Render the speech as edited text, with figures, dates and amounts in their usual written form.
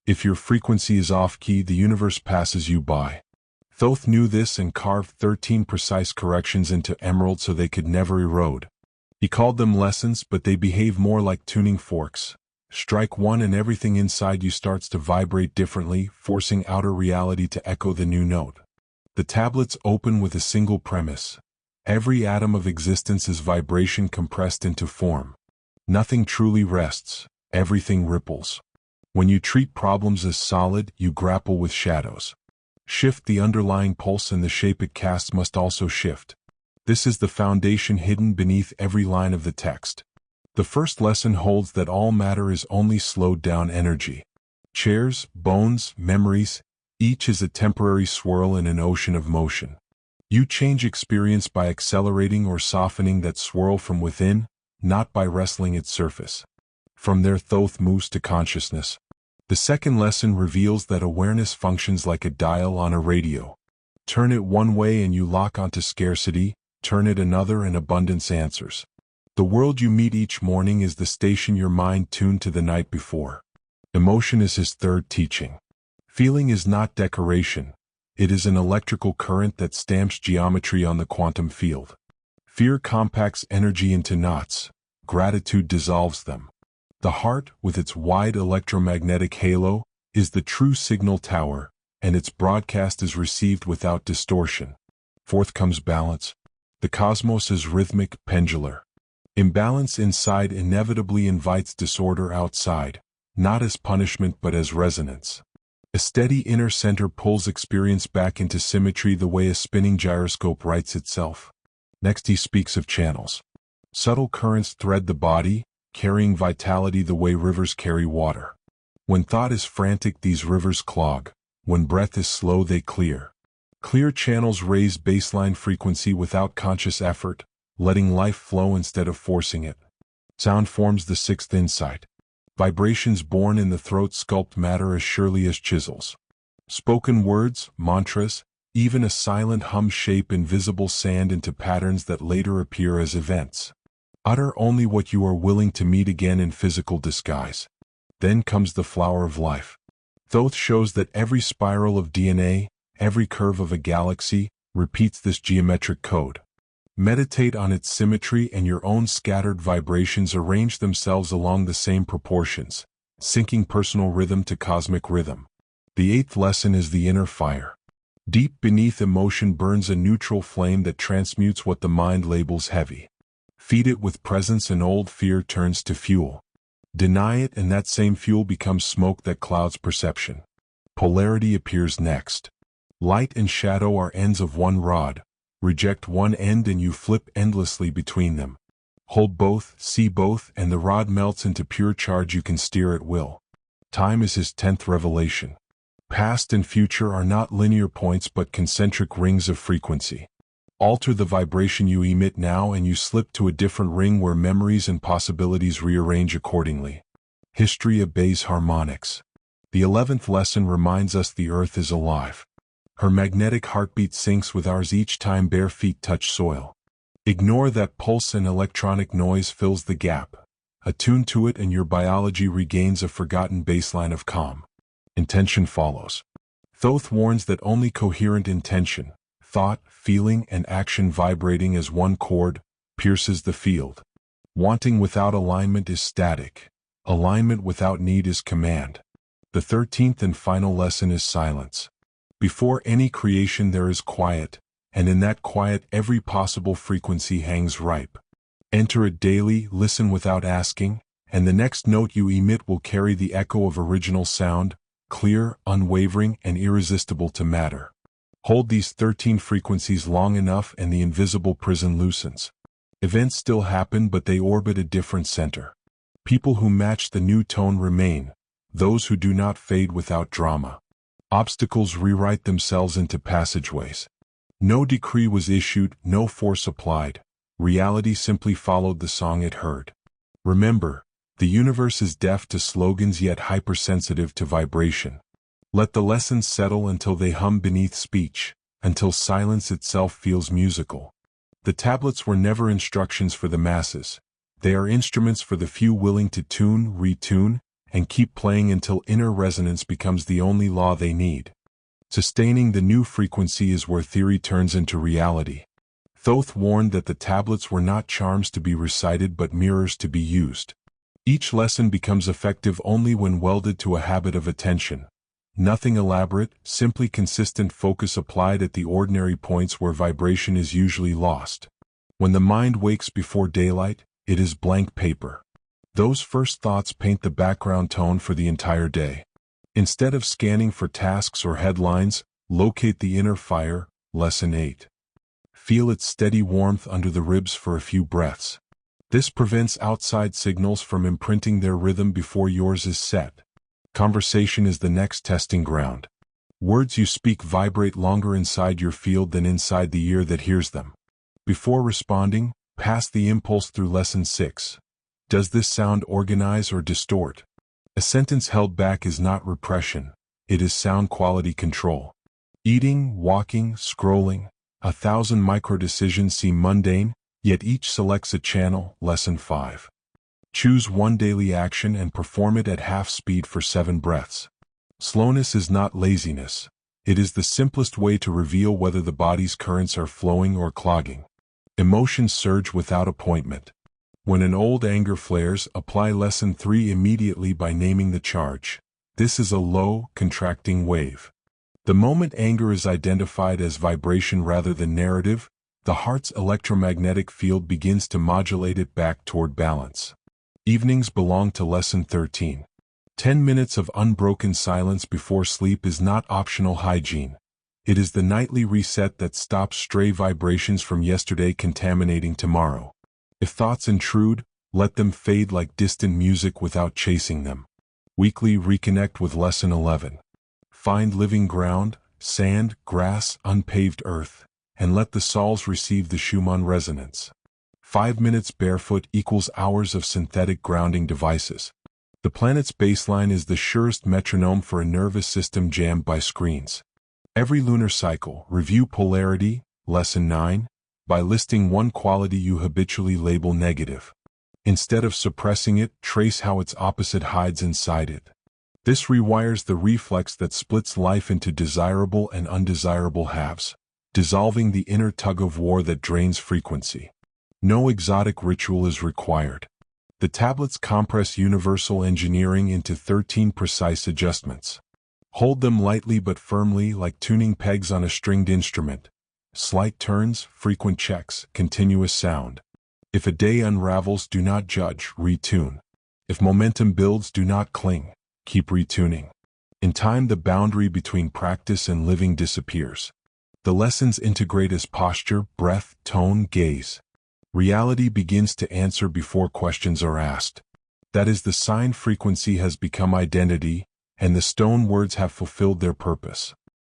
If your frequency is off-key, the universe passes you by. Thoth knew this and carved 13 precise corrections into emerald so they could never erode. He called them lessons, but they behave more like tuning forks. Strike one and everything inside you starts to vibrate differently, forcing outer reality to echo the new note. The tablets open with a single premise. Every atom of existence is vibration compressed into form. Nothing truly rests, everything ripples. When you treat problems as solid, you grapple with shadows. Shift the underlying pulse and the shape it casts must also shift. This is the foundation hidden beneath every line of the text. The first lesson holds that all matter is only slowed down energy. Chairs, bones, memories, each is a temporary swirl in an ocean of motion. You change experience by accelerating or softening that swirl from within, not by wrestling its surface. From there Thoth moves to consciousness. The second lesson reveals that awareness functions like a dial on a radio. Turn it one way and you lock onto scarcity, turn it another and abundance answers. The world you meet each morning is the station your mind tuned to the night before. Emotion is his third teaching. Feeling is not decoration. It is an electrical current that stamps geometry on the quantum field. Fear compacts energy into knots. Gratitude dissolves them. The heart, with its wide electromagnetic halo, is the true signal tower, and its broadcast is received without distortion. Fourth comes balance. The cosmos is rhythmic, pendular. Imbalance inside inevitably invites disorder outside, not as punishment but as resonance. A steady inner center pulls experience back into symmetry the way a spinning gyroscope rights itself. Next he speaks of channels. Subtle currents thread the body, carrying vitality the way rivers carry water. When thought is frantic, these rivers clog. When breath is slow, they clear. Clear channels raise baseline frequency without conscious effort, letting life flow instead of forcing it. Sound forms the sixth insight. Vibrations born in the throat sculpt matter as surely as chisels. Spoken words, mantras, even a silent hum shape invisible sand into patterns that later appear as events. Utter only what you are willing to meet again in physical disguise. Then comes the flower of life. Thoth shows that every spiral of DNA, every curve of a galaxy, repeats this geometric code. Meditate on its symmetry and your own scattered vibrations arrange themselves along the same proportions, syncing personal rhythm to cosmic rhythm. The eighth lesson is the inner fire. Deep beneath emotion burns a neutral flame that transmutes what the mind labels heavy. Feed it with presence and old fear turns to fuel. Deny it and that same fuel becomes smoke that clouds perception. Polarity appears next. Light and shadow are ends of one rod. Reject one end and you flip endlessly between them. Hold both, see both, and the rod melts into pure charge you can steer at will. Time is his 10th revelation. Past and future are not linear points but concentric rings of frequency. Alter the vibration you emit now and you slip to a different ring where memories and possibilities rearrange accordingly. History obeys harmonics. The 11th lesson reminds us the earth is alive. Her magnetic heartbeat syncs with ours each time bare feet touch soil. Ignore that pulse and electronic noise fills the gap. Attune to it and your biology regains a forgotten baseline of calm. Intention follows. Thoth warns that only coherent intention, thought, feeling, and action vibrating as one chord, pierces the field. Wanting without alignment is static. Alignment without need is command. The 13th and final lesson is silence. Before any creation there is quiet, and in that quiet every possible frequency hangs ripe. Enter it daily, listen without asking, and the next note you emit will carry the echo of original sound, clear, unwavering, and irresistible to matter. Hold these 13 frequencies long enough and the invisible prison loosens. Events still happen but they orbit a different center. People who match the new tone remain, those who do not fade without drama. Obstacles rewrite themselves into passageways. No decree was issued, no force applied. Reality simply followed the song it heard. Remember, the universe is deaf to slogans yet hypersensitive to vibration. Let the lessons settle until they hum beneath speech, until silence itself feels musical. The tablets were never instructions for the masses. They are instruments for the few willing to tune, retune, and keep playing until inner resonance becomes the only law they need. Sustaining the new frequency is where theory turns into reality. Thoth warned that the tablets were not charms to be recited but mirrors to be used. Each lesson becomes effective only when welded to a habit of attention. Nothing elaborate, simply consistent focus applied at the ordinary points where vibration is usually lost. When the mind wakes before daylight, it is blank paper. Those first thoughts paint the background tone for the entire day. Instead of scanning for tasks or headlines, locate the inner fire. Lesson 8. Feel its steady warmth under the ribs for a few breaths. This prevents outside signals from imprinting their rhythm before yours is set. Conversation is the next testing ground. Words you speak vibrate longer inside your field than inside the ear that hears them. Before responding, pass the impulse through Lesson 6. Does this sound organize or distort? A sentence held back is not repression, it is sound quality control. Eating, walking, scrolling, 1,000 micro-decisions seem mundane, yet each selects a channel. Lesson 5. Choose one daily action and perform it at half speed for 7 breaths. Slowness is not laziness. It is the simplest way to reveal whether the body's currents are flowing or clogging. Emotions surge without appointment. When an old anger flares, apply Lesson 3 immediately by naming the charge. This is a low, contracting wave. The moment anger is identified as vibration rather than narrative, the heart's electromagnetic field begins to modulate it back toward balance. Evenings belong to Lesson 13. 10 minutes of unbroken silence before sleep is not optional hygiene. It is the nightly reset that stops stray vibrations from yesterday contaminating tomorrow. If thoughts intrude, let them fade like distant music without chasing them. Weekly reconnect with Lesson 11. Find living ground, sand, grass, unpaved earth, and let the soles receive the Schumann resonance. 5 minutes barefoot equals hours of synthetic grounding devices. The planet's baseline is the surest metronome for a nervous system jammed by screens. Every lunar cycle, review polarity, Lesson 9, by listing one quality you habitually label negative. Instead of suppressing it, trace how its opposite hides inside it. This rewires the reflex that splits life into desirable and undesirable halves, dissolving the inner tug-of-war that drains frequency. No exotic ritual is required. The tablets compress universal engineering into 13 precise adjustments. Hold them lightly but firmly like tuning pegs on a stringed instrument. Slight turns, frequent checks, continuous sound. If a day unravels, do not judge, retune. If momentum builds, do not cling, keep retuning. In time, the boundary between practice and living disappears. The lessons integrate as posture, breath, tone, gaze. Reality begins to answer before questions are asked. That is the sign frequency has become identity, and the stone words have fulfilled their purpose.